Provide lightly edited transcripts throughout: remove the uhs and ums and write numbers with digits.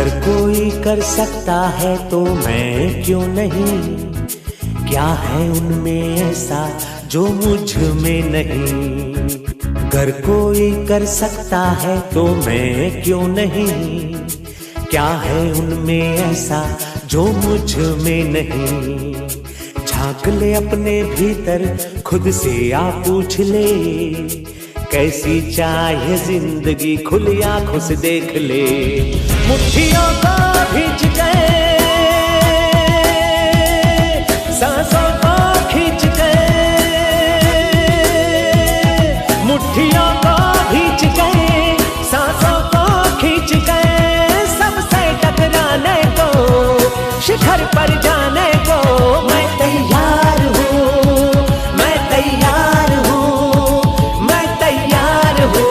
अगर कोई कर सकता है तो मैं क्यों नहीं, क्या है उनमें ऐसा जो मुझ में नहीं। अगर कोई कर सकता है तो मैं क्यों नहीं, क्या है उनमें ऐसा जो मुझ में नहीं। झांक ले अपने भीतर खुद से आ पूछ ले, कैसी चाहे जिंदगी खुली आंखों से देख ले। मुट्ठियों को भींच गए, सांसों को खींच गए, मुट्ठियों को भींच गए, सांसों को खींच गए। सबसे टकराने को, शिखर पर जाने को मैं तैयार हूँ, मैं तैयार हूँ, मैं तैयार हूँ,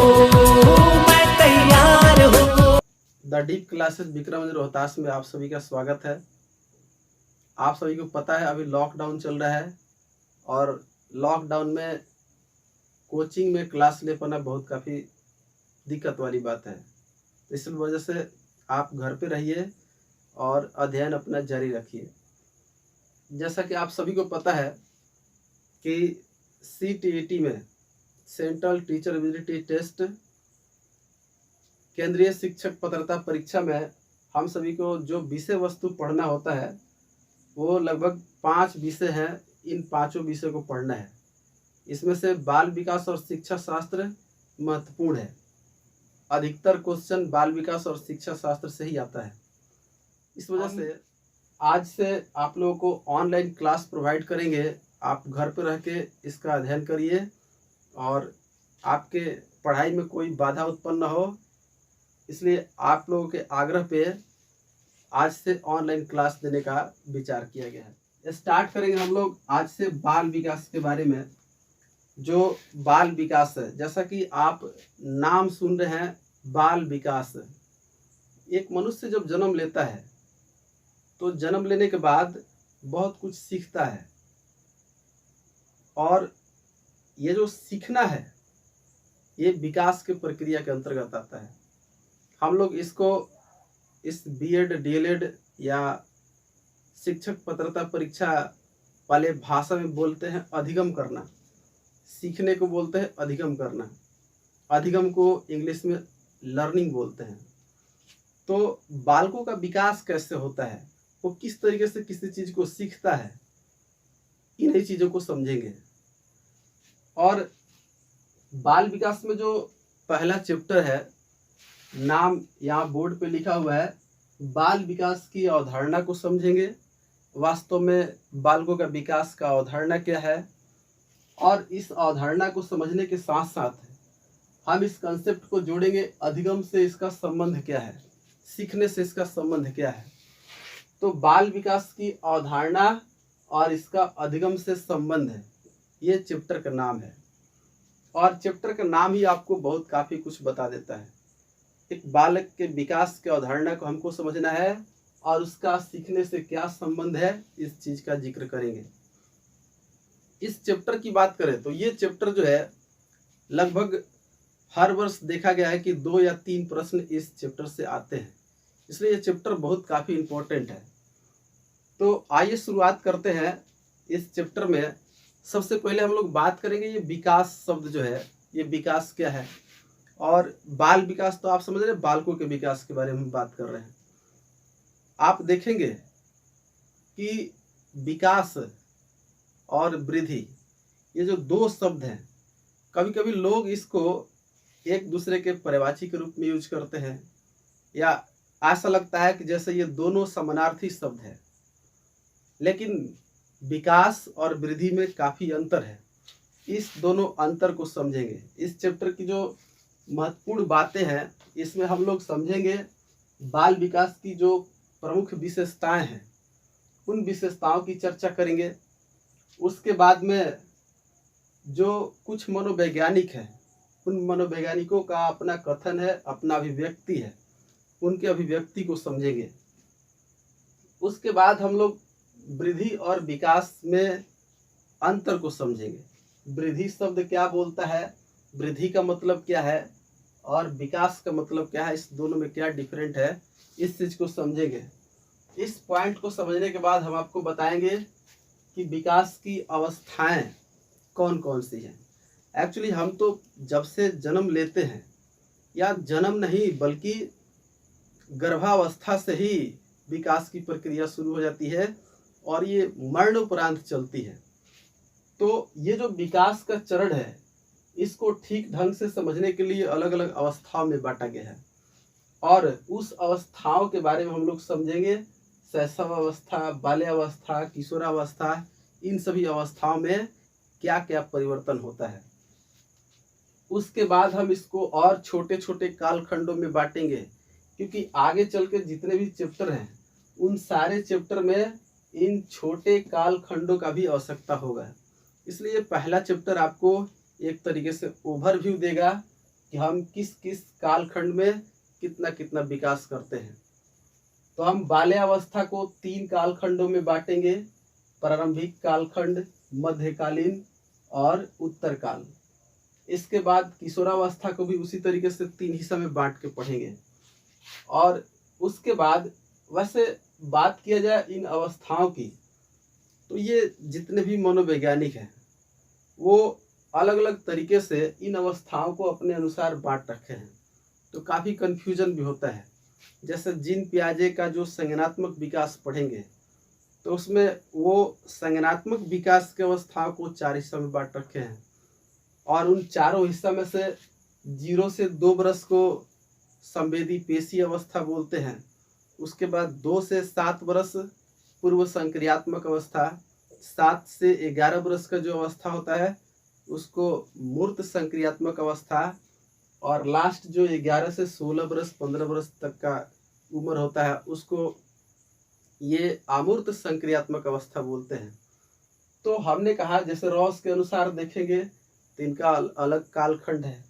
मैं तैयार हूँ। The deep classes Vikram Rohtas में आप सभी का स्वागत है। आप सभी को पता है अभी लॉकडाउन चल रहा है और लॉकडाउन में कोचिंग में क्लास ले पाना बहुत काफ़ी दिक्कत वाली बात है। इस वजह से आप घर पे रहिए और अध्ययन अपना जारी रखिए। जैसा कि आप सभी को पता है कि CTET में सेंट्रल टीचर एबिलिटी टेस्ट केंद्रीय शिक्षक पात्रता परीक्षा में हम सभी को जो विषय वस्तु पढ़ना होता है वो लगभग 5 विषय हैं। इन 5 विषयों को पढ़ना है। इसमें से बाल विकास और शिक्षा शास्त्र महत्वपूर्ण है। अधिकतर क्वेश्चन बाल विकास और शिक्षा शास्त्र से ही आता है। इस वजह से आज से आप लोगों को ऑनलाइन क्लास प्रोवाइड करेंगे। आप घर पर रह के इसका अध्ययन करिए और आपके पढ़ाई में कोई बाधा उत्पन्न न हो, इसलिए आप लोगों के आग्रह पे आज से ऑनलाइन क्लास देने का विचार किया गया है। स्टार्ट करेंगे हम लोग आज से बाल विकास के बारे में। जो बाल विकास है, जैसा कि आप नाम सुन रहे हैं बाल विकास, एक मनुष्य जब जन्म लेता है तो जन्म लेने के बाद बहुत कुछ सीखता है और ये जो सीखना है ये विकास के प्रक्रिया के अंतर्गत आता है। हम लोग इसको इस BEd DLEd या शिक्षक पात्रता परीक्षा वाले भाषा में बोलते हैं अधिगम करना। सीखने को बोलते हैं अधिगम करना। अधिगम को इंग्लिश में लर्निंग बोलते हैं। तो बालकों का विकास कैसे होता है, वो किस तरीके से किसी चीज़ को सीखता है, इन्हीं चीज़ों को समझेंगे। और बाल विकास में जो पहला चैप्टर है, नाम यहाँ बोर्ड पे लिखा हुआ है, बाल विकास की अवधारणा को समझेंगे। वास्तव में बालकों का विकास का अवधारणा क्या है, और इस अवधारणा को समझने के साथ साथ हम इस कंसेप्ट को जोड़ेंगे, अधिगम से इसका संबंध क्या है, सीखने से इसका संबंध क्या है। तो बाल विकास की अवधारणा और इसका अधिगम से संबंध है, ये चैप्टर का नाम है। और चैप्टर का नाम ही आपको बहुत काफ़ी कुछ बता देता है। एक बालक के विकास के अवधारणा को हमको समझना है और उसका सीखने से क्या संबंध है, इस चीज़ का जिक्र करेंगे। इस चैप्टर की बात करें तो ये चैप्टर जो है लगभग हर वर्ष देखा गया है कि 2 या 3 प्रश्न इस चैप्टर से आते हैं, इसलिए ये चैप्टर बहुत काफ़ी इम्पोर्टेंट है। तो आइए शुरुआत करते हैं इस चैप्टर में। सबसे पहले हम लोग बात करेंगे ये विकास शब्द जो है, ये विकास क्या है। और बाल विकास तो आप समझ रहे हैं, बालकों के विकास के बारे में बात कर रहे हैं। आप देखेंगे कि विकास और वृद्धि, ये जो 2 शब्द हैं, कभी कभी लोग इसको एक दूसरे के पर्यायवाची के रूप में यूज करते हैं, या ऐसा लगता है कि जैसे ये दोनों समानार्थी शब्द हैं। लेकिन विकास और वृद्धि में काफ़ी अंतर है। इस दोनों अंतर को समझेंगे। इस चैप्टर की जो महत्वपूर्ण बातें हैं, इसमें हम लोग समझेंगे बाल विकास की जो प्रमुख विशेषताएं हैं, उन विशेषताओं की चर्चा करेंगे। उसके बाद में जो कुछ मनोवैज्ञानिक हैं, उन मनोवैज्ञानिकों का अपना कथन है, अपना अभिव्यक्ति है, उनके अभिव्यक्ति को समझेंगे। उसके बाद हम लोग वृद्धि और विकास में अंतर को समझेंगे। वृद्धि शब्द क्या बोलता है, वृद्धि का मतलब क्या है और विकास का मतलब क्या है, इस दोनों में क्या डिफरेंट है, इस चीज को समझेंगे। इस पॉइंट को समझने के बाद हम आपको बताएंगे कि विकास की अवस्थाएं कौन कौन सी हैं। एक्चुअली हम तो जब से जन्म लेते हैं, या जन्म नहीं बल्कि गर्भावस्था से ही विकास की प्रक्रिया शुरू हो जाती है और ये मरणोपरांत चलती है। तो ये जो विकास का चरण है, इसको ठीक ढंग से समझने के लिए अलग अलग अवस्थाओं में बांटा गया है और उस अवस्थाओं के बारे में हम लोग समझेंगे। शैशव अवस्था, बाल्यावस्था, किशोरावस्था, इन सभी अवस्थाओं में क्या क्या परिवर्तन होता है। उसके बाद हम इसको और छोटे छोटे कालखंडों में बांटेंगे, क्योंकि आगे चल के जितने भी चैप्टर हैं उन सारे चैप्टर में इन छोटे कालखंडों का भी आवश्यकता होगा। इसलिए पहला चैप्टर आपको एक तरीके से ओवरव्यू देगा कि हम किस किस कालखंड में कितना कितना विकास करते हैं। तो हम बाल्यावस्था को 3 कालखंडों में बांटेंगे, प्रारंभिक कालखंड, मध्यकालीन और उत्तरकाल। इसके बाद किशोरावस्था को भी उसी तरीके से 3 हिस्सा में बांट के पढ़ेंगे। और उसके बाद वैसे बात किया जाए इन अवस्थाओं की, तो ये जितने भी मनोवैज्ञानिक हैं वो अलग अलग तरीके से इन अवस्थाओं को अपने अनुसार बांट रखे हैं, तो काफ़ी कन्फ्यूजन भी होता है। जैसे जीन पियाजे का जो संज्ञानात्मक विकास पढ़ेंगे, तो उसमें वो संज्ञानात्मक विकास के अवस्थाओं को 4 हिस्सों में बांट रखे हैं और उन चारों हिस्सों में से 0 से 2 वर्ष को संवेदी पेशी अवस्था बोलते हैं। उसके बाद 2 से 7 वर्ष पूर्व संक्रियात्मक अवस्था, 7 से 11 वर्ष का जो अवस्था होता है उसको मूर्त संक्रियात्मक अवस्था, और लास्ट जो 11 से 16 वर्ष 15 वर्ष तक का उम्र होता है उसको ये अमूर्त संक्रियात्मक अवस्था बोलते हैं। तो हमने कहा जैसे रॉस के अनुसार देखेंगे तो इनका अलग कालखंड है।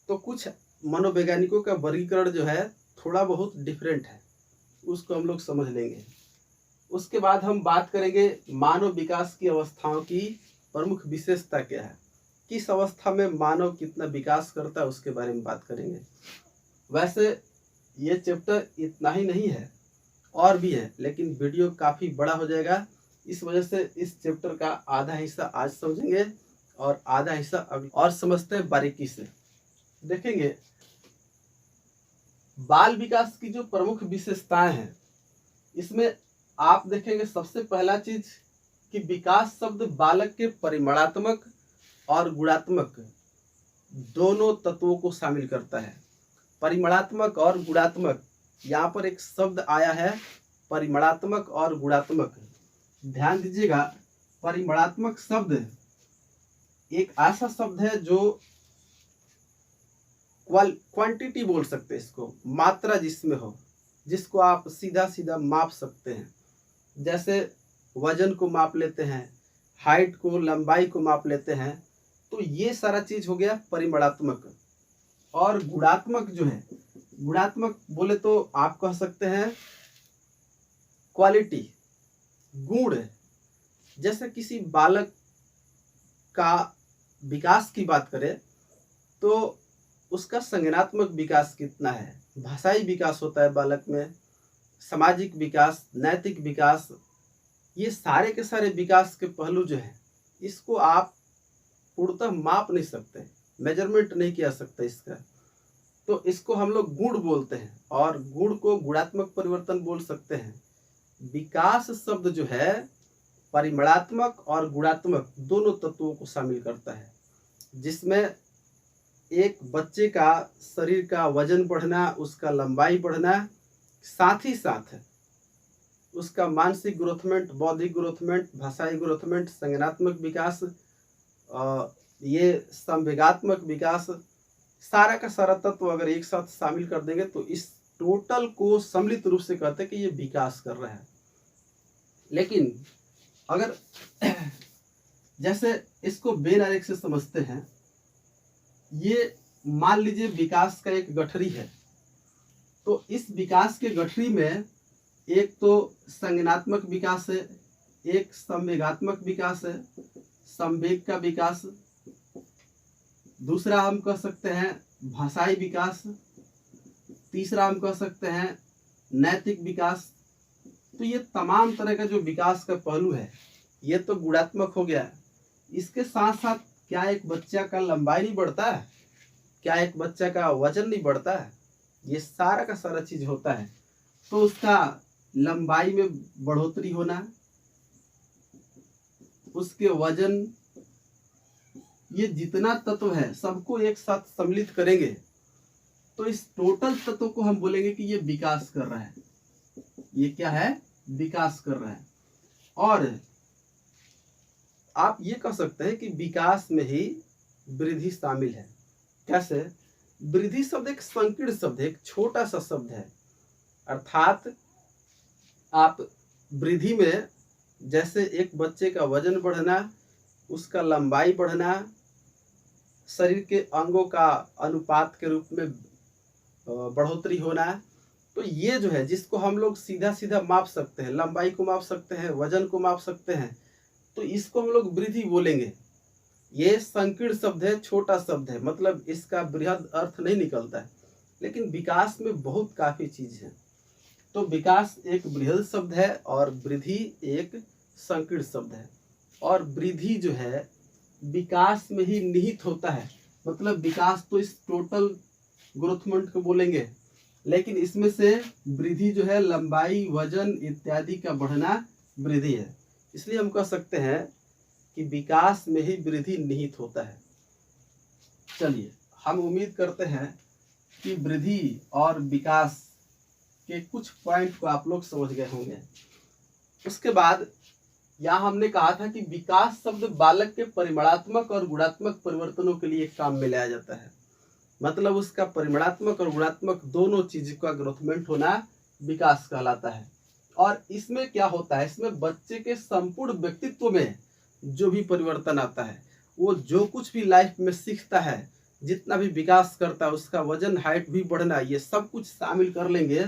तो कुछ मनोवैज्ञानिकों का वर्गीकरण जो है थोड़ा बहुत डिफरेंट है, उसको हम लोग समझ लेंगे। उसके बाद हम बात करेंगे मानव विकास की अवस्थाओं की प्रमुख विशेषता क्या है, किस अवस्था में मानव कितना विकास करता है उसके बारे में बात करेंगे। वैसे ये चैप्टर इतना ही नहीं है, और भी है, लेकिन वीडियो काफ़ी बड़ा हो जाएगा, इस वजह से इस चैप्टर का आधा हिस्सा आज समझेंगे और आधा हिस्सा अगले। और समझते हैं बारीकी से देखेंगे बाल विकास की जो प्रमुख विशेषताएं हैं। इसमें आप देखेंगे सबसे पहला चीज कि विकास शब्द बालक के परिमाणात्मक और गुणात्मक दोनों तत्वों को शामिल करता है। परिमाणात्मक और गुणात्मक, यहाँ पर एक शब्द आया है परिमाणात्मक और गुणात्मक। ध्यान दीजिएगा, परिमाणात्मक शब्द एक ऐसा शब्द है जो क्वांटिटी बोल सकते हैं, इसको मात्रा जिसमें हो, जिसको आप सीधा सीधा माप सकते हैं। जैसे वजन को माप लेते हैं, हाइट को, लंबाई को माप लेते हैं, तो ये सारा चीज हो गया परिमाणात्मक। और गुणात्मक जो है, गुणात्मक बोले तो आप कह सकते हैं क्वालिटी, गुण। जैसे किसी बालक का विकास की बात करें तो उसका संज्ञानात्मक विकास कितना है, भाषाई विकास होता है बालक में, सामाजिक विकास, नैतिक विकास, ये सारे के सारे विकास के पहलू जो है इसको आप पूर्णतः माप नहीं सकते, मेजरमेंट नहीं किया सकता इसका। तो इसको हम लोग गुण बोलते हैं और गुण को गुणात्मक परिवर्तन बोल सकते हैं। विकास शब्द जो है परिमाणात्मक और गुणात्मक दोनों तत्वों को शामिल करता है, जिसमें एक बच्चे का शरीर का वजन बढ़ना, उसका लंबाई बढ़ना, साथ ही साथ उसका मानसिक ग्रोथमेंट, बौद्धिक ग्रोथमेंट, भाषाई ग्रोथमेंट, संज्ञानात्मक विकास, ये संवेगात्मक विकास, सारा का सारा तत्व अगर एक साथ शामिल कर देंगे तो इस टोटल को सम्मिलित रूप से कहते हैं कि ये विकास कर रहा है। लेकिन अगर जैसे इसको बेन आरेख से समझते हैं, ये मान लीजिए विकास का एक गठरी है, तो इस विकास के गठरी में एक तो संज्ञानात्मक विकास है, एक संवेगात्मक विकास है, संवेग का विकास, दूसरा हम कह सकते हैं भाषाई विकास, तीसरा हम कह सकते हैं नैतिक विकास। तो ये तमाम तरह का जो विकास का पहलू है ये तो गुणात्मक हो गया। इसके साथ साथ क्या एक बच्चा का लंबाई नहीं बढ़ता है, क्या एक बच्चा का वजन नहीं बढ़ता है, ये सारा का सारा चीज होता है। तो उसका लंबाई में बढ़ोतरी होना, उसके वजन, ये जितना तत्व है सबको एक साथ सम्मिलित करेंगे तो इस टोटल तत्व को हम बोलेंगे कि ये विकास कर रहा है। ये क्या है? विकास कर रहा है। और आप ये कह सकते हैं कि विकास में ही वृद्धि शामिल है। कैसे? वृद्धि शब्द एक संकीर्ण शब्द है, एक छोटा सा शब्द है। अर्थात आप वृद्धि में जैसे एक बच्चे का वजन बढ़ना, उसका लंबाई बढ़ना, शरीर के अंगों का अनुपात के रूप में बढ़ोतरी होना, तो ये जो है जिसको हम लोग सीधा सीधा माप सकते हैं, लंबाई को माप सकते हैं, वजन को माप सकते हैं, तो इसको हम लोग वृद्धि बोलेंगे। ये संकीर्ण शब्द है, छोटा शब्द है, मतलब इसका बृहद अर्थ नहीं निकलता है। लेकिन विकास में बहुत काफी चीज है। तो विकास एक बृहद शब्द है और वृद्धि एक संकीर्ण शब्द है। और वृद्धि जो है विकास में ही निहित होता है। मतलब विकास तो इस टोटल ग्रोथमेंट को बोलेंगे, लेकिन इसमें से वृद्धि जो है लंबाई, वजन इत्यादि का बढ़ना वृद्धि है। इसलिए हम कह सकते हैं कि विकास में ही वृद्धि निहित होता है। चलिए, हम उम्मीद करते हैं कि वृद्धि और विकास के कुछ पॉइंट को आप लोग समझ गए होंगे। उसके बाद यहाँ हमने कहा था कि विकास शब्द बालक के परिमाणात्मक और गुणात्मक परिवर्तनों के लिए काम में लाया जाता है। मतलब उसका परिमाणात्मक और गुणात्मक दोनों चीज का ग्रोथमेंट होना विकास कहलाता है। और इसमें क्या होता है? इसमें बच्चे के संपूर्ण व्यक्तित्व में जो भी परिवर्तन आता है, वो जो कुछ भी लाइफ में सीखता है, जितना भी विकास करता है, उसका वजन, हाइट भी बढ़ना, ये सब कुछ शामिल कर लेंगे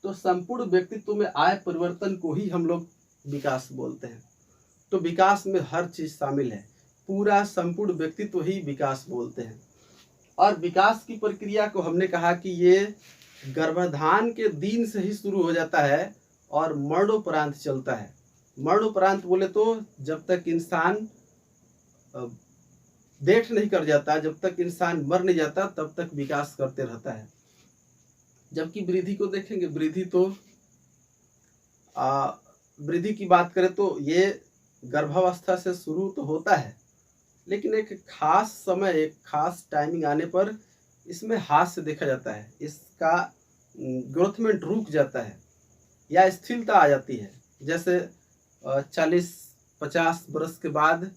तो संपूर्ण व्यक्तित्व में आए परिवर्तन को ही हम लोग विकास बोलते हैं। तो विकास में हर चीज शामिल है, पूरा संपूर्ण व्यक्तित्व ही विकास बोलते हैं। और विकास की प्रक्रिया को हमने कहा कि ये गर्भाधान के दिन से ही शुरू हो जाता है और मरणोपरांत चलता है। मरणोपरांत बोले तो जब तक इंसान डेथ नहीं कर जाता, जब तक इंसान मर नहीं जाता, तब तक विकास करते रहता है। जबकि वृद्धि को देखेंगे, वृद्धि तो वृद्धि की बात करें तो ये गर्भावस्था से शुरू तो होता है, लेकिन एक खास समय, एक खास टाइमिंग आने पर इसमें हाथ से देखा जाता है, इसका ग्रोथमेंट रुक जाता है या स्थिरता आ जाती है। जैसे 40-50 वर्ष के बाद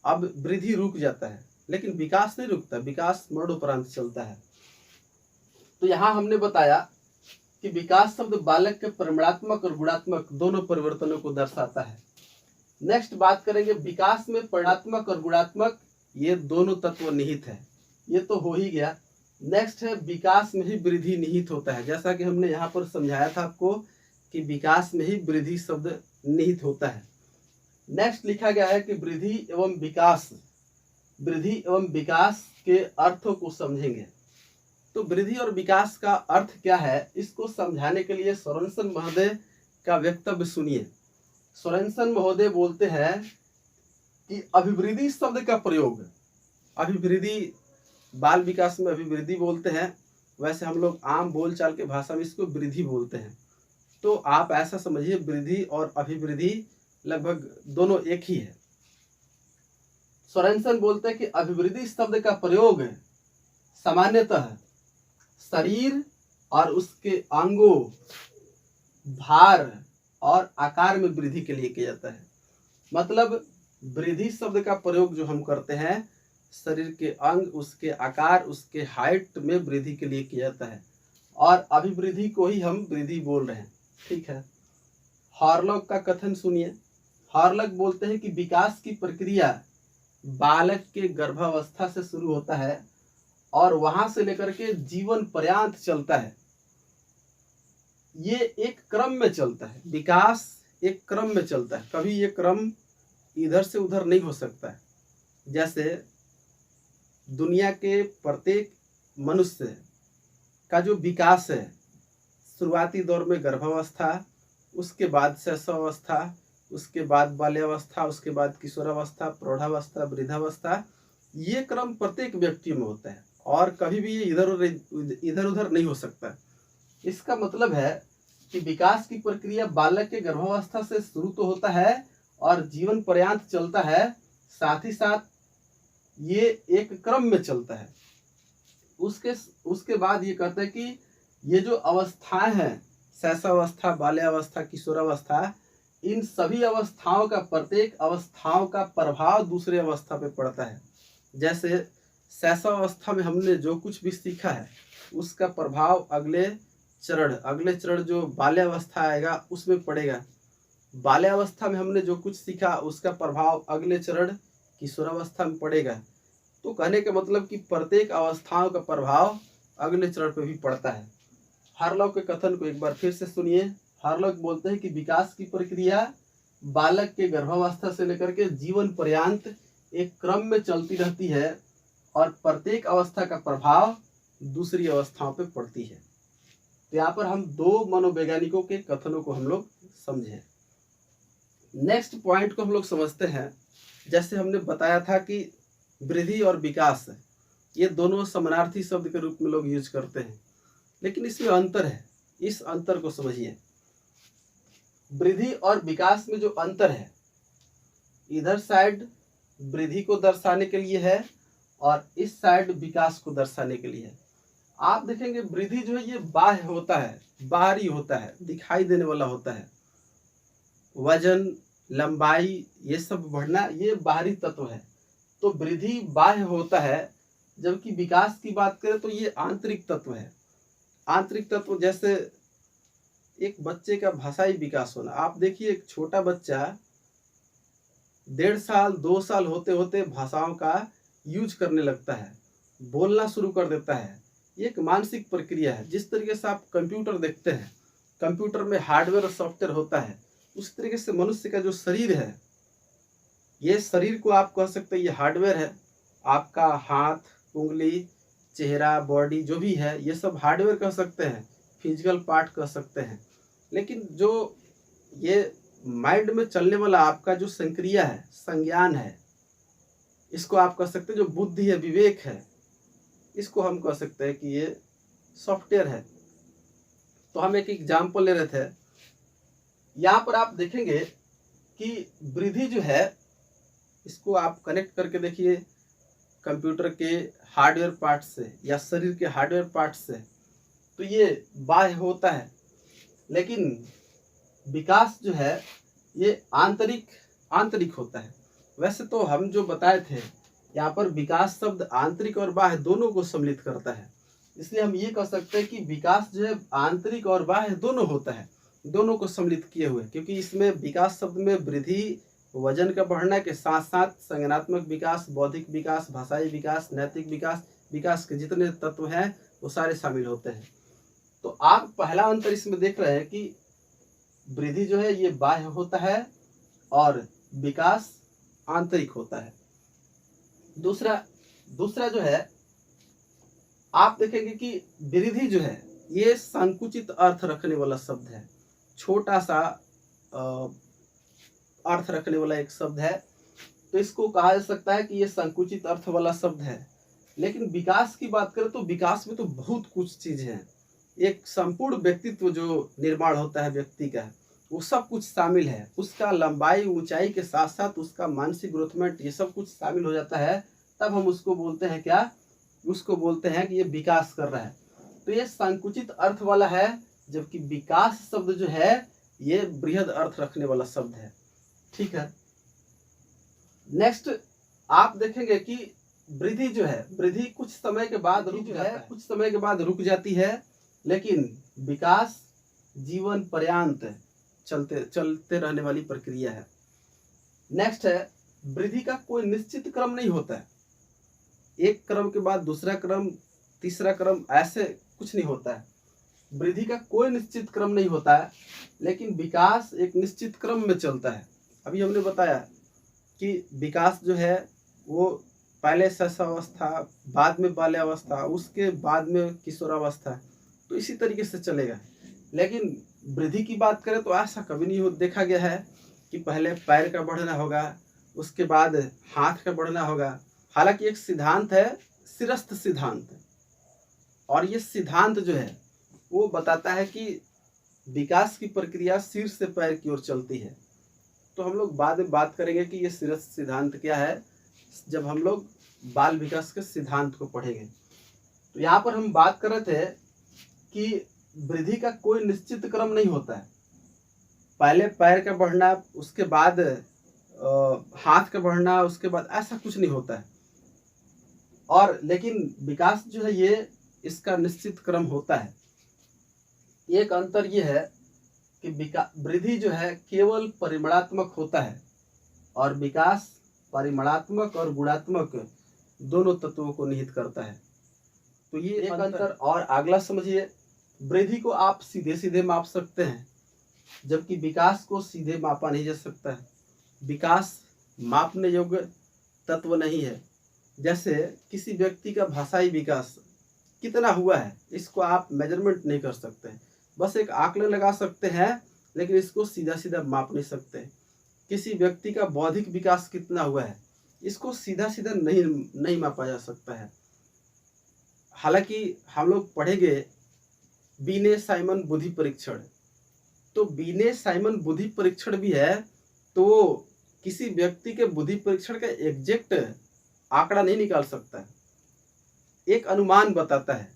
अब वृद्धि रुक जाता है, लेकिन विकास नहीं रुकता, विकास मरणोपरांत चलता है। तो यहाँ हमने बताया कि विकास शब्द बालक के परिमाणात्मक और गुणात्मक दोनों परिवर्तनों को दर्शाता है। नेक्स्ट बात करेंगे, विकास में परिमाणात्मक और गुणात्मक ये दोनों तत्व निहित है। ये तो हो ही गया। नेक्स्ट है विकास में ही वृद्धि निहित होता है। जैसा कि हमने यहाँ पर समझाया था आपको कि विकास में ही वृद्धि शब्द निहित होता है। नेक्स्ट लिखा गया है कि वृद्धि एवं विकास के अर्थों को समझेंगे। तो वृद्धि और विकास का अर्थ क्या है, इसको समझाने के लिए सोरेनसन महोदय का वक्तव्य सुनिए। सोरेनसन महोदय बोलते हैं कि अभिवृद्धि शब्द का प्रयोग, अभिवृद्धि बाल विकास में अभिवृद्धि बोलते हैं, वैसे हम लोग आम बोलचाल के भाषा में इसको वृद्धि बोलते हैं। तो आप ऐसा समझिए, वृद्धि और अभिवृद्धि लगभग दोनों एक ही है। सोरेनसन बोलते हैं कि अभिवृद्धि शब्द का प्रयोग सामान्यतः शरीर और उसके अंगों, भार और आकार में वृद्धि के लिए किया जाता है। मतलब वृद्धि शब्द का प्रयोग जो हम करते हैं, शरीर के अंग, उसके आकार, उसके हाइट में वृद्धि के लिए किया जाता है, और अभिवृद्धि को ही हम वृद्धि बोल रहे हैं। ठीक है। हॉर्लॉक का कथन सुनिए। हॉर्लॉक बोलते हैं कि विकास की प्रक्रिया बालक के गर्भावस्था से शुरू होता है और वहां से लेकर के जीवन पर्यंत चलता है। ये एक क्रम में चलता है, विकास एक क्रम में चलता है, कभी ये क्रम इधर से उधर नहीं हो सकता है। जैसे दुनिया के प्रत्येक मनुष्य का जो विकास है, शुरुआती दौर में गर्भावस्था, उसके बाद शैशवावस्था, उसके बाद बाल्यावस्था, उसके बाद किशोरावस्था, प्रौढ़ावस्था, वृद्धावस्था। ये क्रम प्रत्येक व्यक्ति में होता है और कभी भी ये इधर उधर नहीं हो सकता। इसका मतलब है कि विकास की प्रक्रिया बालक के गर्भावस्था से शुरू तो होता है और जीवन पर्यंत चलता है, साथ ही साथ ये एक क्रम में चलता है। उसके बाद ये कहते हैं कि ये जो अवस्थाएं हैं, शैशवावस्था, बाल्यावस्था, किशोरावस्था, इन सभी अवस्थाओं का, प्रत्येक अवस्थाओं का प्रभाव दूसरे अवस्था पे पड़ता है। जैसे शैशवावस्था में हमने जो कुछ भी सीखा है उसका प्रभाव अगले चरण जो बाल्यावस्था आएगा उसमें पड़ेगा। बाल्यावस्था में हमने जो कुछ सीखा उसका प्रभाव अगले चरण किशोरावस्था में पड़ेगा। तो कहने का मतलब कि प्रत्येक अवस्थाओं का प्रभाव अगले चरण पे भी पड़ता है। हार्लॉक के कथन को एक बार फिर से सुनिए। हार्लॉक बोलते हैं कि विकास की प्रक्रिया बालक के गर्भावस्था से लेकर के जीवन पर्यंत एक क्रम में चलती रहती है और प्रत्येक अवस्था का प्रभाव दूसरी अवस्थाओं पे पड़ती है। तो यहाँ पर हम दो मनोवैज्ञानिकों के कथनों को हम लोग समझे। नेक्स्ट पॉइंट को हम लोग समझते हैं। जैसे हमने बताया था कि वृद्धि और विकास ये दोनों समानार्थी शब्द के रूप में लोग यूज करते हैं, लेकिन इसमें अंतर है। इस अंतर को समझिए। वृद्धि और विकास में जो अंतर है, इधर साइड वृद्धि को दर्शाने के लिए है और इस साइड विकास को दर्शाने के लिए है। आप देखेंगे वृद्धि जो है ये बाह्य होता है, बाहरी होता है, दिखाई देने वाला होता है। वजन, लंबाई, ये सब बढ़ना ये बाहरी तत्व है। तो वृद्धि बाह्य होता है, जबकि विकास की बात करें तो ये आंतरिक तत्व है। आंतरिक तत्व जैसे एक बच्चे का भाषाई विकास होना। आप देखिए एक छोटा बच्चा 1.5 साल 2 साल होते होते भाषाओं का यूज करने लगता है, बोलना शुरू कर देता है। ये एक मानसिक प्रक्रिया है। जिस तरीके से आप कंप्यूटर देखते हैं, कंप्यूटर में हार्डवेयर और सॉफ्टवेयर होता है, उस तरीके से मनुष्य का जो शरीर है, ये शरीर को आप कह सकते हैं ये हार्डवेयर है। आपका हाथ, उंगली, चेहरा, बॉडी जो भी है, ये सब हार्डवेयर कह सकते हैं, फिजिकल पार्ट कह सकते हैं। लेकिन जो ये माइंड में चलने वाला आपका जो संक्रिया है, संज्ञान है, इसको आप कह सकते हैं जो बुद्धि है, विवेक है, इसको हम कह सकते हैं कि ये सॉफ्टवेयर है। तो हम एक एग्जाम्पल ले रहे थे। यहाँ पर आप देखेंगे कि वृद्धि जो है, इसको आप कनेक्ट करके देखिए कंप्यूटर के हार्डवेयर पार्ट से या शरीर के हार्डवेयर पार्ट से, तो ये बाह्य होता है। लेकिन विकास जो है ये आंतरिक होता है। वैसे तो हम जो बताए थे, यहाँ पर विकास शब्द आंतरिक और बाह्य दोनों को सम्मिलित करता है। इसलिए हम ये कह सकते हैं कि विकास जो है आंतरिक और बाह्य दोनों होता है, दोनों को सम्मिलित किए हुए। क्योंकि इसमें विकास शब्द में वृद्धि, वजन का बढ़ना के साथ साथ संज्ञानात्मक विकास, बौद्धिक विकास, भाषाई विकास, नैतिक विकास, विकास के जितने तत्व हैं वो सारे शामिल होते हैं। तो आप पहला अंतर इसमें देख रहे हैं कि वृद्धि जो है ये बाह्य होता है और विकास आंतरिक होता है। दूसरा जो है, आप देखेंगे कि वृद्धि जो है ये संकुचित अर्थ रखने वाला शब्द है, छोटा सा अर्थ रखने वाला एक शब्द है। तो इसको कहा जा सकता है कि ये संकुचित अर्थ वाला शब्द है। लेकिन विकास की बात करें तो विकास में तो बहुत कुछ चीजें हैं। एक संपूर्ण व्यक्तित्व जो निर्माण होता है व्यक्ति का, वो सब कुछ शामिल है। उसका लंबाई, ऊंचाई के साथ साथ उसका मानसिक ग्रोथमेंट, ये सब कुछ शामिल हो जाता है। तब हम उसको बोलते हैं क्या? उसको बोलते हैं कि ये विकास कर रहा है। तो ये संकुचित अर्थ वाला है, जबकि विकास शब्द जो है ये बृहद अर्थ रखने वाला शब्द है। ठीक है। नेक्स्ट आप देखेंगे कि वृद्धि जो है, वृद्धि कुछ समय के बाद रुक जाती है, लेकिन विकास जीवन पर्यंत चलते रहने वाली प्रक्रिया है। नेक्स्ट है, वृद्धि का कोई निश्चित क्रम नहीं होता है। एक क्रम के बाद दूसरा क्रम, तीसरा क्रम, ऐसे कुछ नहीं होता है। वृद्धि का कोई निश्चित क्रम नहीं होता है, लेकिन विकास एक निश्चित क्रम में चलता है। अभी हमने बताया कि विकास जो है वो पहले शैशवावस्था, बाद में बाल्यावस्था, उसके बाद में किशोरावस्था, तो इसी तरीके से चलेगा। लेकिन वृद्धि की बात करें तो ऐसा कभी नहीं देखा गया है कि पहले पैर का बढ़ना होगा, उसके बाद हाथ का बढ़ना होगा। हालांकि एक सिद्धांत है, सिरस्थ सिद्धांत, और ये सिद्धांत जो है वो बताता है कि विकास की प्रक्रिया सिर से पैर की ओर चलती है। तो हम लोग बाद में बात करेंगे कि ये सिरस्थ सिद्धांत क्या है, जब हम लोग बाल विकास के सिद्धांत को पढ़ेंगे। तो यहाँ पर हम बात कर रहे थे कि वृद्धि का कोई निश्चित क्रम नहीं होता है। पहले पैर का बढ़ना, उसके बाद हाथ का बढ़ना, उसके बाद ऐसा कुछ नहीं होता है। और लेकिन विकास जो है ये इसका निश्चित क्रम होता है। एक अंतर ये है कि वृद्धि जो है केवल परिमाणात्मक होता है और विकास परिमाणात्मक और गुणात्मक दोनों तत्वों को निहित करता है। तो ये एक अंतर। और अगला समझिए, वृद्धि को आप सीधे सीधे माप सकते हैं, जबकि विकास को सीधे मापा नहीं जा सकता है। विकास मापने योग्य तत्व नहीं है। जैसे किसी व्यक्ति का भाषाई विकास कितना हुआ है, इसको आप मेजरमेंट नहीं कर सकते, बस एक आकलन लगा सकते हैं, लेकिन इसको सीधा सीधा माप नहीं सकते। किसी व्यक्ति का बौद्धिक विकास कितना हुआ है, इसको सीधा सीधा नहीं मापा जा सकता है। हालांकि हम लोग पढ़ेंगे बीने साइमन बुद्धि परीक्षण, तो बीने साइमन बुद्धि परीक्षण भी है, तो किसी व्यक्ति के बुद्धि परीक्षण का एग्जैक्ट आंकड़ा नहीं निकाल सकता है, एक अनुमान बताता है।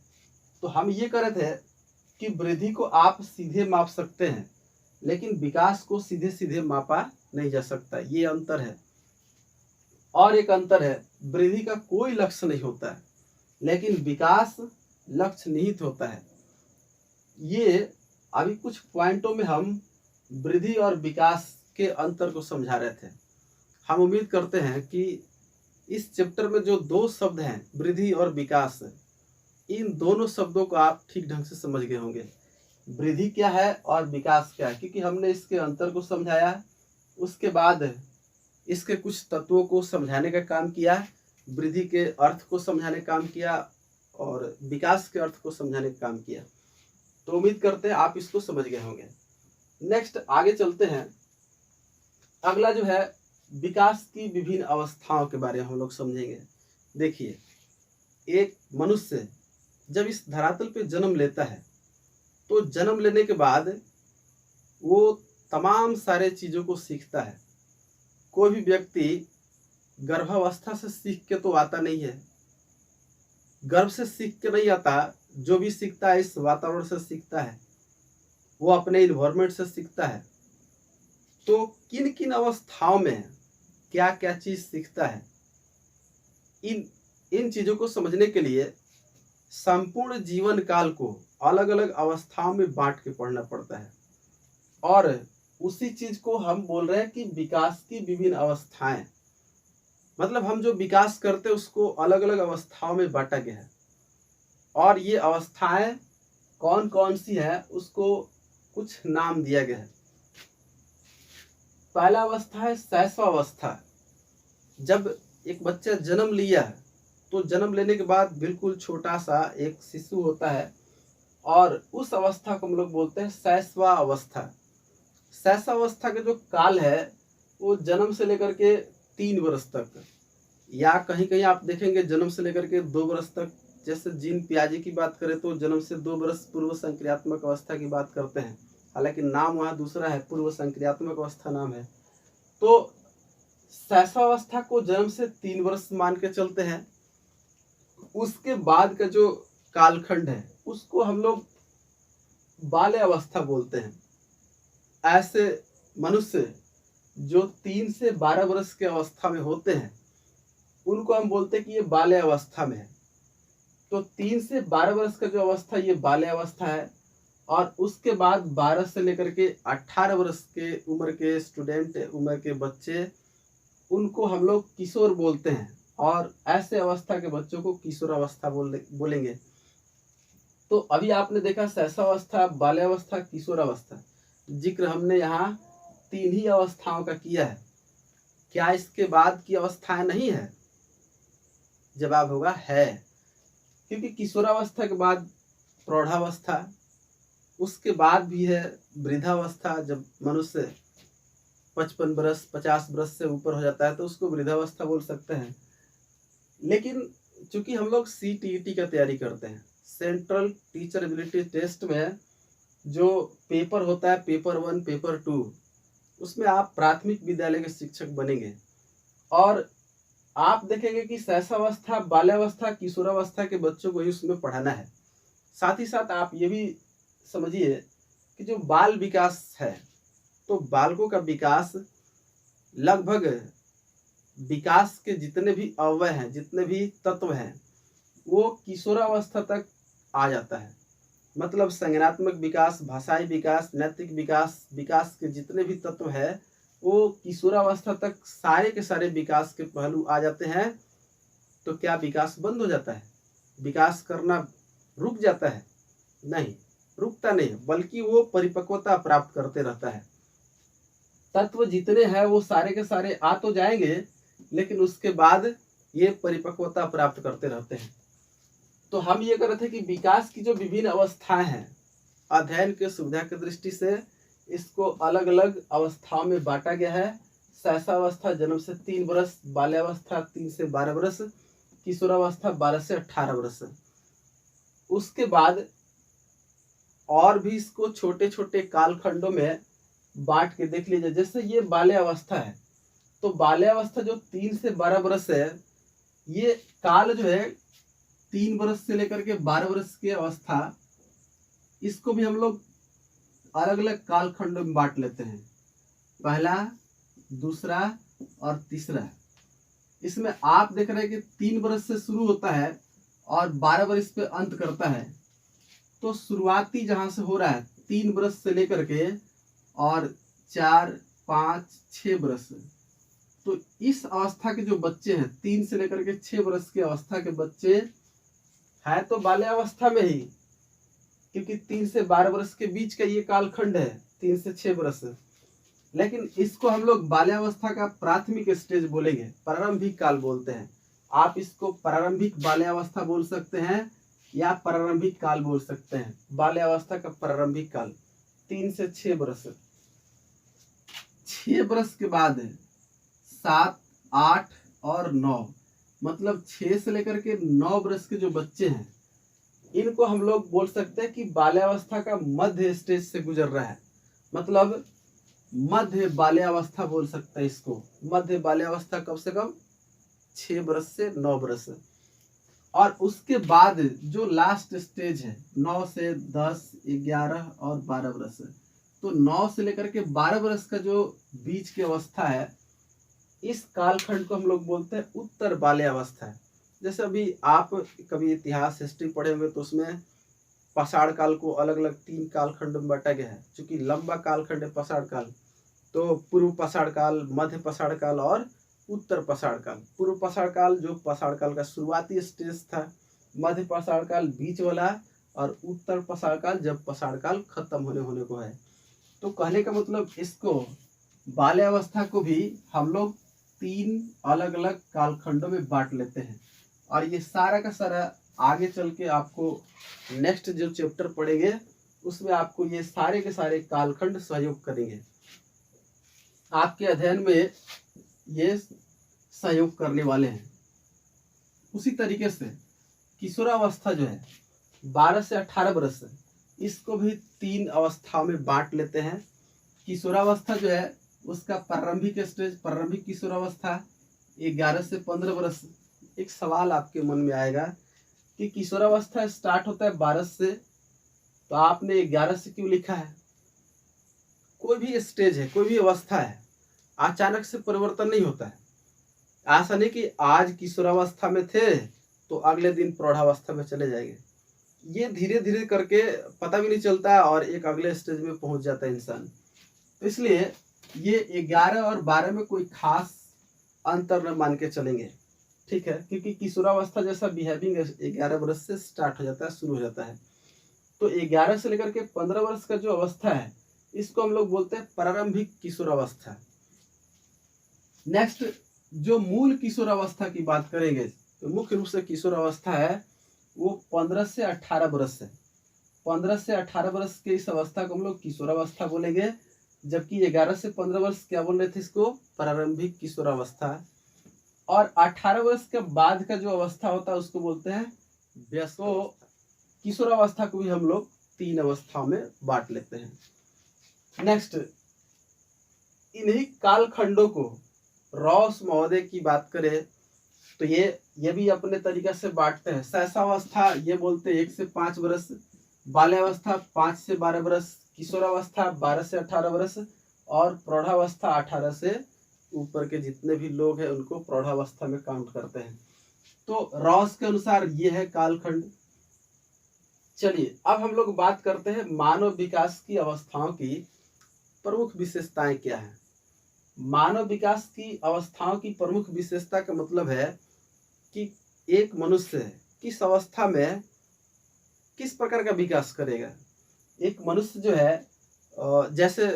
तो हम ये कह रहे थे कि वृद्धि को आप सीधे माप सकते हैं, लेकिन विकास को सीधे सीधे मापा नहीं जा सकता, ये अंतर है। और एक अंतर है, वृद्धि का कोई लक्ष्य नहीं होता है, लेकिन विकास लक्ष्य निहित होता है। ये अभी कुछ पॉइंटों में हम वृद्धि और विकास के अंतर को समझा रहे थे। हम उम्मीद करते हैं कि इस चैप्टर में जो दो शब्द हैं, वृद्धि और विकास, इन दोनों शब्दों को आप ठीक ढंग से समझ गए होंगे। वृद्धि क्या है और विकास क्या है, क्योंकि हमने इसके अंतर को समझाया, उसके बाद इसके कुछ तत्वों को समझाने का काम किया, वृद्धि के अर्थ को समझाने का काम किया और विकास के अर्थ को समझाने का काम किया। तो उम्मीद करते हैं आप इसको समझ गए होंगे। नेक्स्ट आगे चलते हैं। अगला जो है विकास की विभिन्न अवस्थाओं के बारे में हम लोग समझेंगे। देखिए, एक मनुष्य जब इस धरातल पे जन्म लेता है, तो जन्म लेने के बाद वो तमाम सारे चीज़ों को सीखता है। कोई भी व्यक्ति गर्भावस्था से सीख के तो आता नहीं है, गर्भ से सीख के नहीं आता। जो भी सीखता है इस वातावरण से सीखता है, वो अपने इन्वायरमेंट से सीखता है। तो किन किन अवस्थाओं में क्या क्या चीज़ सीखता है, इन चीज़ों को समझने के लिए संपूर्ण जीवन काल को अलग अलग अवस्थाओं में बांट के पढ़ना पड़ता है। और उसी चीज को हम बोल रहे हैं कि विकास की विभिन्न अवस्थाएं, मतलब हम जो विकास करते हैं उसको अलग अलग अवस्थाओं में बांटा गया है। और ये अवस्थाएं कौन कौन सी है, उसको कुछ नाम दिया गया है। पहला अवस्था है शैशवावस्था। जब एक बच्चा जन्म लिया है, तो जन्म लेने के बाद बिल्कुल छोटा सा एक शिशु होता है, और उस अवस्था को हम लोग बोलते हैं शैशवावस्था। शैशवावस्था का जो काल है वो जन्म से लेकर के 3 वर्ष तक, या कहीं कहीं आप देखेंगे जन्म से लेकर के 2 वर्ष तक। जैसे जीन पियाजे की बात करें तो जन्म से 2 वर्ष पूर्व संक्रियात्मक अवस्था की बात करते हैं, हालांकि नाम वहाँ दूसरा है, पूर्व संक्रियात्मक अवस्था नाम है। तो शैशवावस्था को जन्म से 3 वर्ष मान के चलते हैं। उसके बाद का जो कालखंड है उसको हम लोग बाल्य अवस्था बोलते हैं। ऐसे मनुष्य जो 3 से 12 वर्ष के अवस्था में होते हैं उनको हम बोलते हैं कि ये बाल्य अवस्था में है। तो 3 से 12 वर्ष का जो अवस्था, ये बाल्य अवस्था है। और उसके बाद 12 से लेकर के 18 वर्ष के उम्र के स्टूडेंट, उम्र के बच्चे, उनको हम लोग किशोर बोलते हैं। और ऐसे अवस्था के बच्चों को किशोर अवस्था बोलेंगे। तो अभी आपने देखा शैशवावस्था, बाल्यावस्था, किशोर अवस्था। जिक्र हमने यहाँ 3 ही अवस्थाओं का किया है। क्या इसके बाद की अवस्थाएं नहीं है? जवाब होगा है, क्योंकि किशोरावस्था के बाद प्रौढ़ावस्था, उसके बाद भी है वृद्धावस्था, जब मनुष्य 55 बरस 50 बरस से ऊपर हो जाता है तो उसको वृद्धावस्था बोल सकते हैं। लेकिन चूंकि हम लोग CTET का तैयारी करते हैं, सेंट्रल टीचर एबिलिटी टेस्ट में जो पेपर होता है, पेपर 1 पेपर 2, उसमें आप प्राथमिक विद्यालय के शिक्षक बनेंगे और आप देखेंगे कि शैशवावस्था, बाल्यावस्था, किशोरावस्था के बच्चों को ही उसमें पढ़ाना है। साथ ही साथ आप ये भी समझिए कि जो बाल विकास है, तो बालकों का विकास लगभग विकास के जितने भी अवयव हैं, जितने भी तत्व हैं, वो किशोरावस्था तक आ जाता है। मतलब संज्ञानात्मक विकास, भाषाई विकास, नैतिक विकास, विकास के जितने भी तत्व है वो किशोरावस्था तक सारे के सारे विकास के पहलू आ जाते हैं। तो क्या विकास बंद हो जाता है? विकास करना रुक जाता है? नहीं, रुकता नहीं, बल्कि वो परिपक्वता प्राप्त करते रहता है। तत्व जितने हैं वो सारे के सारे आ तो जाएंगे, लेकिन उसके बाद ये परिपक्वता प्राप्त करते रहते हैं। तो हम ये कर रहे थे कि विकास की जो विभिन्न अवस्थाएं हैं, अध्ययन के सुविधा की दृष्टि से इसको अलग अलग अवस्थाओं में बांटा गया है। शैशवावस्था जन्म से 3 बरस, बाल्यावस्था 3 से 12 बरस, किशोरावस्था 12 से 18 बरस। उसके बाद और भी इसको छोटे छोटे कालखंडों में बांट के देख लीजिए। जैसे ये बाल्यावस्था है, तो बाल्यावस्था जो 3 से 12 बरस है, ये काल जो है 3 बरस से लेकर के 12 बरस की अवस्था, इसको भी हम लोग अलग अलग कालखंडों में बांट लेते हैं। पहला, दूसरा और तीसरा। इसमें आप देख रहे हैं कि 3 बरस से शुरू होता है और 12 बरस पे अंत करता है। तो शुरुआती जहां से हो रहा है 3 बरस से लेकर के और 4, 5, 6 बरस, तो इस अवस्था के जो बच्चे हैं 3 से लेकर के 6 बरस की अवस्था के बच्चे है तो बाल्यावस्था में ही, क्योंकि 3 से 12 बरस के बीच का ये कालखंड है, 3 से 6 बरस। लेकिन इसको हम लोग बाल्यावस्था का प्राथमिक स्टेज बोलेंगे, प्रारंभिक काल बोलते हैं। आप इसको प्रारंभिक बाल्यावस्था बोल सकते हैं या प्रारंभिक काल बोल सकते हैं। बाल्यावस्था का प्रारंभिक काल 3 से 6 बरस। 6 बरस के बाद 7, 8 और 9, मतलब 6 से लेकर के 9 बरस के जो बच्चे हैं, इनको हम लोग बोल सकते हैं कि बाल्यावस्था का मध्य स्टेज से गुजर रहा है। मतलब मध्य बाल्यावस्था बोल सकते हैं इसको। मध्य बाल्यावस्था कब से कब? 6 बरस से 9 बरस। और उसके बाद जो लास्ट स्टेज है 9 से 10, 11 और 12 बरस, तो 9 से लेकर के 12 बरस का जो बीच की अवस्था है, इस कालखंड को हम लोग बोलते हैं उत्तर बाल्यावस्था है। जैसे अभी आप कभी इतिहास, हिस्ट्री पढ़े होंगे तो उसमें पाषाण काल को अलग अलग 3 कालखंड में बांटा गया है। क्योंकि लंबा कालखंड है पाषाण काल, तो पूर्व पाषाण काल, मध्य पाषाण काल और उत्तर पाषाण काल। पूर्व पाषाण काल जो पाषाण काल का शुरुआती स्टेज था, मध्य पाषाण काल बीच वाला, और उत्तर पाषाण काल जब पाषाण काल खत्म होने को है। तो कहने का मतलब इसको बाल्यावस्था को भी हम लोग 3 अलग अलग कालखंडों में बांट लेते हैं। और ये सारा का सारा आगे चल के आपको नेक्स्ट जो चैप्टर पढ़ेंगे उसमें आपको ये सारे के सारे कालखंड सहयोग करेंगे, आपके अध्ययन में ये सहयोग करने वाले हैं। उसी तरीके से किशोरावस्था जो है 12 से 18 बरस, इसको भी 3 अवस्थाओं में बांट लेते हैं। किशोरावस्था जो है उसका प्रारंभिक स्टेज, प्रारंभिक किशोरावस्था 11 से 15 बरस। एक सवाल आपके मन में आएगा कि किशोरावस्था स्टार्ट होता है 12 से, तो आपने 11 से क्यों लिखा है? कोई भी स्टेज है, कोई भी अवस्था है, अचानक से परिवर्तन नहीं होता है। ऐसा नहीं कि आज किशोरावस्था में थे तो अगले दिन प्रौढ़ावस्था में चले जाएंगे। ये धीरे धीरे करके पता भी नहीं चलता और एक अगले स्टेज में पहुंच जाता है इंसान। तो इसलिए ये 11 और 12 में कोई खास अंतर न मान के चलेंगे, ठीक है? क्योंकि किशोरावस्था जैसा बिहेविंग 11 वर्ष से स्टार्ट हो जाता है, शुरू हो जाता है। तो 11 से लेकर के 15 वर्ष का जो अवस्था है इसको हम लोग बोलते हैं प्रारंभिक किशोरावस्था। नेक्स्ट जो मूल किशोरावस्था की बात करेंगे तो मुख्य रूप से किशोरावस्था है वो 15 से 18 वर्ष है। 15 से 18 वर्ष के इस अवस्था को हम लोग किशोरावस्था बोलेंगे, जबकि 11 से 15 वर्ष क्या बोल रहे थे इसको, प्रारंभिक किशोरावस्था। और 18 वर्ष के बाद का जो अवस्था होता है उसको बोलते हैं व्यस्त। तो किशोरावस्था को भी हम लोग 3 अवस्थाओं में बांट लेते हैं। नेक्स्ट, इन्हीं कालखंडों को रॉस महोदय की बात करें तो ये भी अपने तरीका से बांटते हैं। शैशवावस्था ये बोलते हैं 1 से 5 वर्ष, बाल्यावस्था 5 से 12 वर्ष, किशोरावस्था 12 से 18 वर्ष और प्रौढ़ावस्था 18 से ऊपर के जितने भी लोग हैं उनको प्रौढ़ावस्था में काउंट करते हैं। तो रॉस के अनुसार ये है कालखंड। चलिए अब हम लोग बात करते हैं मानव विकास की अवस्थाओं की प्रमुख विशेषताएं क्या है। मानव विकास की अवस्थाओं की प्रमुख विशेषता का मतलब है कि एक मनुष्य किस अवस्था में किस प्रकार का विकास करेगा। एक मनुष्य जो है जैसे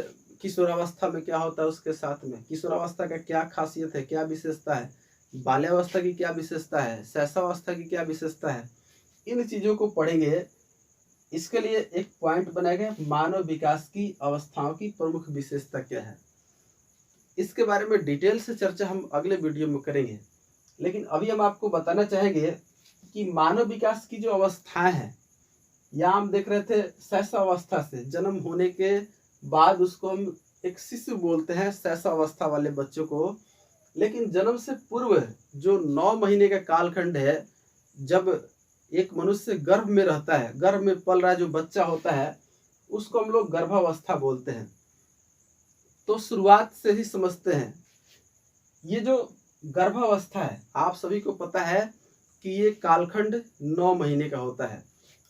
किशोरावस्था में क्या होता है, उसके साथ में किशोरावस्था का क्या खासियत है, क्या विशेषता है, बाल्यावस्था की क्या विशेषता है, शैशवावस्था की क्या विशेषता है, इन चीज़ों को पढ़ेंगे। इसके लिए एक पॉइंट बनाया गया, मानव विकास की अवस्थाओं की प्रमुख विशेषता क्या है। इसके बारे में डिटेल से चर्चा हम अगले वीडियो में करेंगे, लेकिन अभी हम आपको बताना चाहेंगे कि मानव विकास की जो अवस्थाएं हैं, यहाँ हम देख रहे थे शैशवावस्था से जन्म होने के बाद उसको हम एक शिशु बोलते हैं, शैशवावस्था वाले बच्चों को। लेकिन जन्म से पूर्व जो 9 महीने का कालखंड है, जब एक मनुष्य गर्भ में रहता है, गर्भ में पल रहा जो बच्चा होता है, उसको हम लोग गर्भावस्था बोलते हैं। तो शुरुआत से ही समझते हैं, ये जो गर्भावस्था है आप सभी को पता है कि ये कालखंड 9 महीने का होता है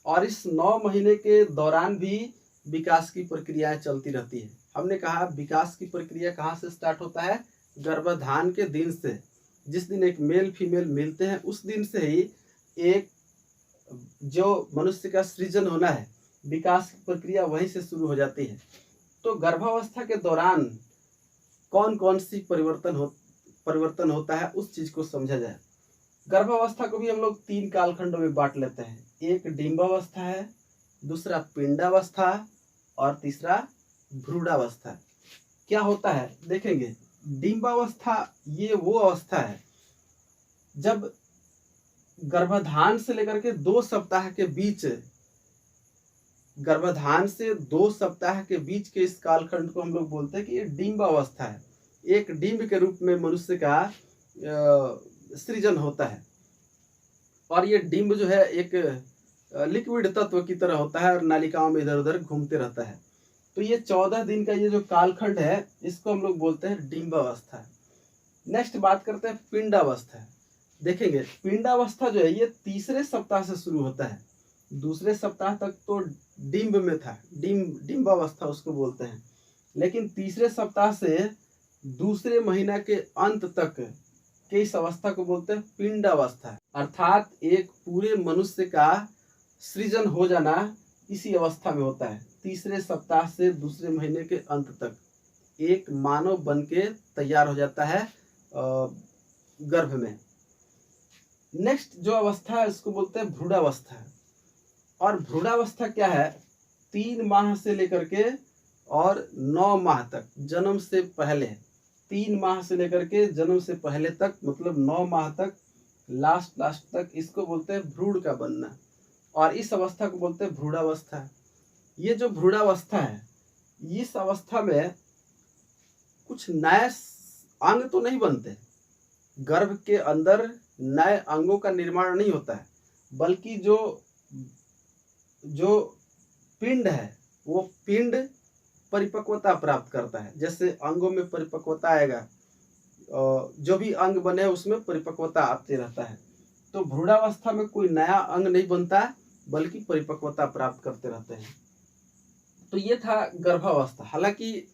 और इस 9 महीने के दौरान भी विकास की प्रक्रियाएं चलती रहती है। हमने कहा विकास की प्रक्रिया कहाँ से स्टार्ट होता है, गर्भाधान के दिन से। जिस दिन एक मेल फीमेल मिलते हैं उस दिन से ही एक जो मनुष्य का सृजन होना है, विकास की प्रक्रिया वहीं से शुरू हो जाती है। तो गर्भावस्था के दौरान कौन कौन सी परिवर्तन होता है उस चीज को समझा जाए। गर्भावस्था को भी हम लोग 3 कालखंडों में बांट लेते हैं। एक डिंबावस्था है, दूसरा पिंडावस्था और तीसरा भ्रूणावस्था। क्या होता है देखेंगे। डिंबावस्था ये वो अवस्था है जब गर्भाधान से लेकर के 2 सप्ताह के बीच, गर्भाधान से 2 सप्ताह के बीच के इस कालखंड को हम लोग बोलते हैं कि ये डिंबावस्था है। एक डिंब के रूप में मनुष्य का सृजन होता है और ये डिंब जो है एक लिक्विड तत्व की तरह होता है और नालिकाओं में इधर उधर घूमते रहता है। तो ये 14 दिन का ये जो कालखंड है इसको हम लोग बोलते हैं डिंबावस्था। नेक्स्ट बात करते हैं पिंडावस्था। देखेंगे पिंडावस्था जो है ये 3रे सप्ताह से शुरू होता है। दूसरे सप्ताह तक तो डिंब में था, डिंबावस्था उसको बोलते हैं, लेकिन 3रे सप्ताह से दूसरे महीना के अंत तक के इस अवस्था को बोलते हैं पिंडावस्था। अर्थात एक पूरे मनुष्य का सृजन हो जाना इसी अवस्था में होता है। 3रे सप्ताह से दूसरे महीने के अंत तक एक मानव बन के तैयार हो जाता है गर्भ में। नेक्स्ट जो अवस्था है इसको बोलते हैं भ्रूणावस्था। और भ्रूणावस्था क्या है, 3 माह से लेकर के और 9 माह तक, जन्म से पहले 3 माह से लेकर के जन्म से पहले तक, मतलब 9 माह तक, लास्ट तक, इसको बोलते हैं भ्रूण का बनना और इस अवस्था को बोलते हैं भ्रूणावस्था। ये जो भ्रूणावस्था है इस अवस्था में कुछ नए अंग तो नहीं बनते, गर्भ के अंदर नए अंगों का निर्माण नहीं होता है, बल्कि जो पिंड है वो पिंड परिपक्वता प्राप्त करता है। जैसे अंगों में परिपक्वता आएगा, जो भी अंग बने उसमें परिपक्वता आते रहता है। तो भ्रूणावस्था में कोई नया अंग नहीं बनता बल्कि परिपक्वता प्राप्त करते रहते हैं। तो ये था गर्भावस्था। हालांकि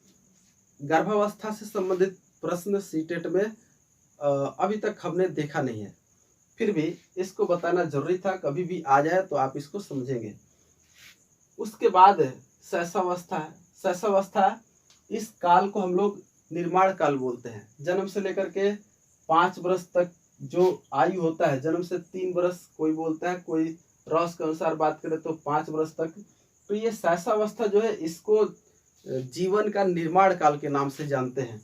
गर्भावस्था से संबंधित प्रश्न सीटेट में अभी तक हमने देखा नहीं है, फिर भी इसको बताना जरूरी था, कभी भी आ जाए तो आप इसको समझेंगे। उसके बाद शैशवावस्था है। शैशवावस्था, इस काल को हम लोग निर्माण काल बोलते हैं। जन्म से लेकर के 5 वर्ष तक जो आयु होता है, जन्म से 3 वर्ष कोई बोलता है, कोई रॉस के अनुसार बात करें तो 5 वर्ष तक तो ये शैशवावस्था जो है इसको जीवन का निर्माण काल के नाम से जानते हैं।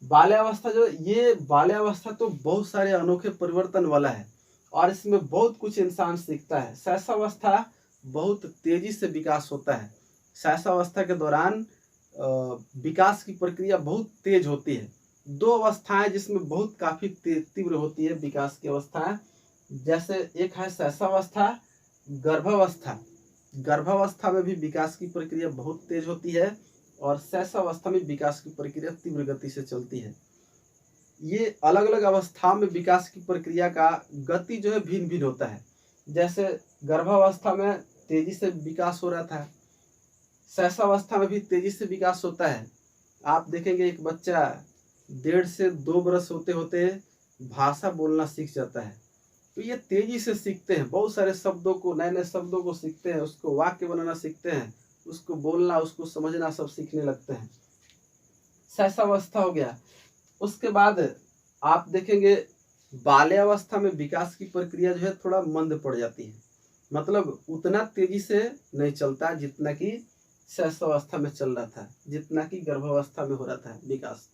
बाल्यावस्था जो ये बाल्यावस्था तो बहुत सारे अनोखे परिवर्तन वाला है और इसमें बहुत कुछ इंसान सीखता है। शैशवावस्था बहुत तेजी से विकास होता है। शैशवावस्था के दौरान विकास की प्रक्रिया बहुत तेज होती है। दो अवस्थाएं जिसमें बहुत काफी तीव्र होती है विकास की अवस्थाएं, जैसे एक है शैशवावस्था, गर्भावस्था। गर्भावस्था में भी विकास की प्रक्रिया बहुत तेज होती है और शैशवावस्था में विकास की प्रक्रिया तीव्र गति से चलती है। ये अलग अलग अवस्था में विकास की प्रक्रिया का गति जो है भिन्न भिन्न होता है। जैसे गर्भावस्था में तेजी से विकास हो रहा था, शैशवावस्था में भी तेजी से विकास होता है। आप देखेंगे एक बच्चा 1.5 से 2 बरस होते होते भाषा बोलना सीख जाता है। तो ये तेजी से सीखते हैं, बहुत सारे शब्दों को, नए नए शब्दों को सीखते हैं, उसको वाक्य बनाना सीखते हैं, उसको बोलना, उसको समझना सब सीखने लगते हैं। शैशवावस्था हो गया। उसके बाद आप देखेंगे बाल्यावस्था में विकास की प्रक्रिया जो है थोड़ा मंद पड़ जाती है, मतलब उतना तेजी से नहीं चलता जितना कि शैशवावस्था में चल रहा था, जितना कि गर्भावस्था में हो रहा था विकास।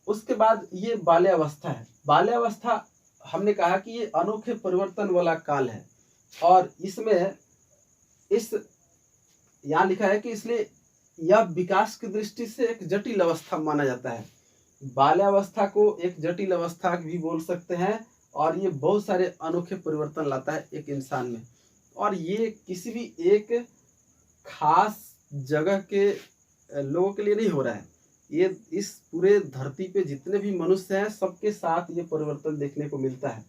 उसके बाद ये बाल्यावस्था है। बाल्यावस्था हमने कहा कि ये अनोखे परिवर्तन वाला काल है और इसमें यहाँ लिखा है कि इसलिए यह विकास की दृष्टि से एक जटिल अवस्था माना जाता है। बाल्यावस्था को एक जटिल अवस्था भी बोल सकते हैं और ये बहुत सारे अनोखे परिवर्तन लाता है एक इंसान में। और ये किसी भी एक खास जगह के लोगों के लिए नहीं हो रहा है, ये इस पूरे धरती पे जितने भी मनुष्य हैं सबके साथ ये परिवर्तन देखने को मिलता है।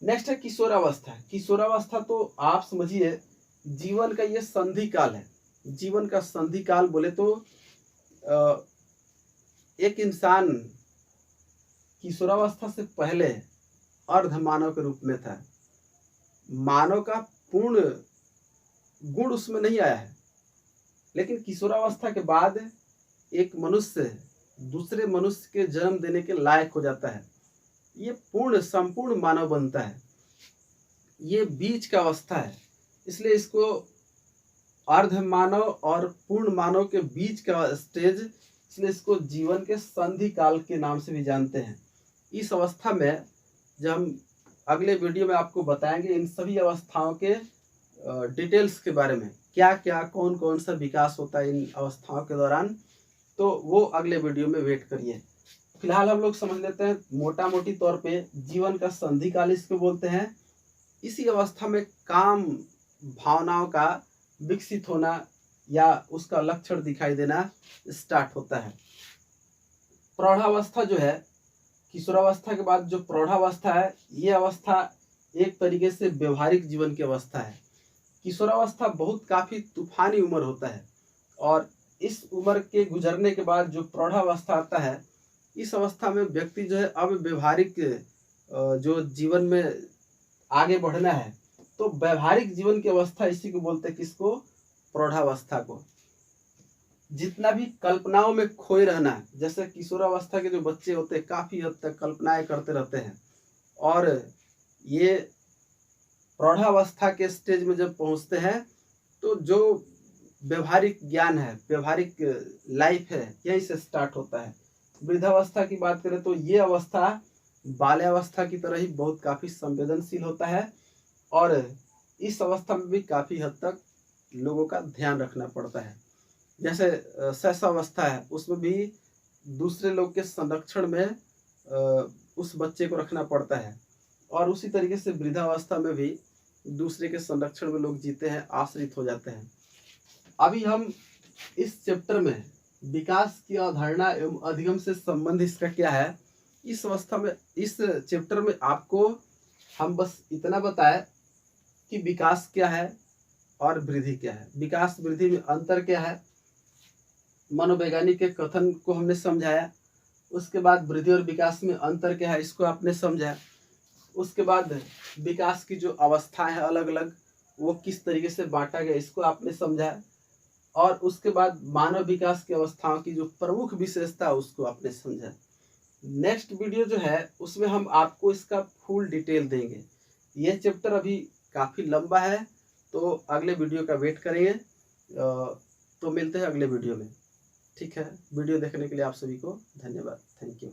नेक्स्ट है किशोरावस्था। किशोरावस्था तो आप समझिए जीवन का ये संधि काल है। जीवन का संधि काल बोले तो एक इंसान किशोरावस्था से पहले अर्ध मानव के रूप में था। मानव का पूर्ण गुण उसमें नहीं आया है, लेकिन किशोरावस्था के बाद एक मनुष्य दूसरे मनुष्य के जन्म देने के लायक हो जाता है। ये पूर्ण संपूर्ण मानव बनता है। ये बीच का अवस्था है, इसलिए इसको अर्ध मानव और पूर्ण मानव के बीच का स्टेज, इसलिए इसको जीवन के संधि काल के नाम से भी जानते हैं। इस अवस्था में जब हम अगले वीडियो में आपको बताएंगे इन सभी अवस्थाओं के डिटेल्स के बारे में, क्या क्या कौन कौन सा विकास होता है इन अवस्थाओं के दौरान, तो वो अगले वीडियो में वेट करिए। फिलहाल हम लोग समझ लेते हैं मोटा मोटी तौर पे जीवन का संधि काल इसको बोलते हैं। इसी अवस्था में काम भावनाओं का विकसित होना या उसका लक्षण दिखाई देना स्टार्ट होता है। प्रौढ़ावस्था जो है, किशोरावस्था के बाद जो प्रौढ़ावस्था है, ये अवस्था एक तरीके से व्यवहारिक जीवन की अवस्था है। किशोरावस्था बहुत काफी तूफानी उम्र होता है और इस उम्र के गुजरने के बाद जो प्रौढ़ावस्था आता है, इस अवस्था में व्यक्ति जो है अब व्यवहारिक जो जीवन में आगे बढ़ना है, तो व्यवहारिक जीवन की अवस्था इसी को बोलते हैं, किसको? प्रौढ़ावस्था को। जितना भी कल्पनाओं में खोए रहना है, जैसे किशोरावस्था के जो बच्चे होते हैं काफी हद तक कल्पनाएं करते रहते हैं और ये प्रौढ़ावस्था के स्टेज में जब पहुंचते हैं तो जो व्यवहारिक ज्ञान है, व्यवहारिक लाइफ है, यहीं से स्टार्ट होता है। वृद्धावस्था की बात करें तो ये अवस्था बाल्यावस्था की तरह ही बहुत काफी संवेदनशील होता है और इस अवस्था में भी काफी हद तक लोगों का ध्यान रखना पड़ता है। जैसे शैशवावस्था है, उसमें भी दूसरे लोग के संरक्षण में उस बच्चे को रखना पड़ता है और उसी तरीके से वृद्धावस्था में भी दूसरे के संरक्षण में लोग जीते हैं, आश्रित हो जाते हैं। अभी हम इस चैप्टर में विकास की अवधारणा एवं अधिगम से संबंध इसका क्या है, इस अवस्था में, इस चैप्टर में आपको हम बस इतना बताए कि विकास क्या है और वृद्धि क्या है। विकास वृद्धि में अंतर क्या है, मनोवैज्ञानिक के कथन को हमने समझाया। उसके बाद वृद्धि और विकास में अंतर क्या है, इसको आपने समझा। उसके बाद विकास की जो अवस्थाएं हैं अलग अलग, वो किस तरीके से बांटा गया, इसको आपने समझा। और उसके बाद मानव विकास की अवस्थाओं की जो प्रमुख विशेषता है उसको आपने समझा। नेक्स्ट वीडियो जो है उसमें हम आपको इसका फुल डिटेल देंगे। यह चैप्टर अभी काफ़ी लंबा है तो अगले वीडियो का वेट करेंगे। तो मिलते हैं अगले वीडियो में। ठीक है, वीडियो देखने के लिए आप सभी को धन्यवाद। Thank you.